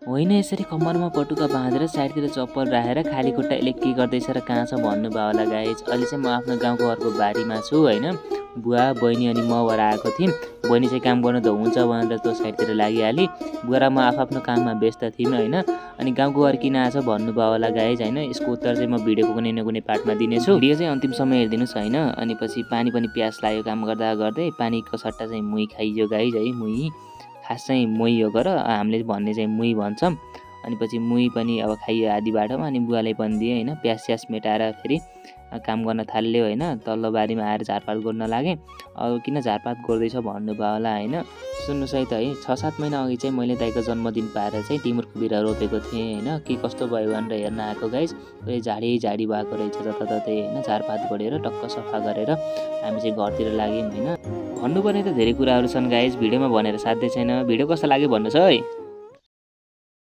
होइन यसरी कम्मरमा पटुका बाँधेर साइडतिर चप्पल राखेर खाली खुट्टा यसले के गर्दैछ र कहाँ छ भन्नुभयो होला गाइज। अहिले चाहिँ म आफ्नो गाउँको घरको बारीमा छु होइन। बुवा बहिनी अनि म भएर आएको थियौँ। बहिनी चाहिँ काम गर्नु त हुन्छ भनेर त्यो साइडतिर लागिहालेँ। बुवा र म आफ्नो काममा व्यस्त थियौँ होइन। अनि गाउँको घर किन आएको छ भन्नुभयो होला गाइज होइन। यसको उत्तर चाहिँ म भिडियोको कुनै न कुनै पार्टमा दिनेछु। भिडियो चाहिँ अन्तिमसम्म हेरिदिनुहोस् होइन। अनि पछि पानी पनि प्यास लाग्यो काम गर्दा गर्दै। पानीको सट्टा चाहिँ मुही खाइयो गाइज है। मुही खास चाहिँ मुही हो गर, हामीले भन्ने चाहिँ मुही भन्छौँ। अनि पछि मुही पनि अब खाइयो आधी बाटोमा। अनि बुवालाई पनि दिएँ होइन। प्याज स्याज मेटाएर फेरि काम गर्न थाल्यो होइन। तल्लो बारीमा आएर झारपात गर्न लागेँ। अब किन झारपात गर्दैछ भन्नुभयो होला होइन। सुन्नुहोस् है त है, 6-7 महिना अघि चाहिँ मैले दाइको जन्मदिन पाएर चाहिँ टिमुरको बिरुवा रोपेको थिएँ होइन। के कस्तो भयो भनेर हेर्न आएको गाइज। झाडी झाडी भएको रहेछ जताततै होइन। झारपात गरेर टक्क सफा गरेर हामी चाहिँ घरतिर लाग्यौँ होइन। भन्नुपर्ने त धेरै कुराहरू छन् गाइज, भिडियोमा भनेर साध्य छैन। भिडियो कस्तो लाग्यो भन्नुहोस् है।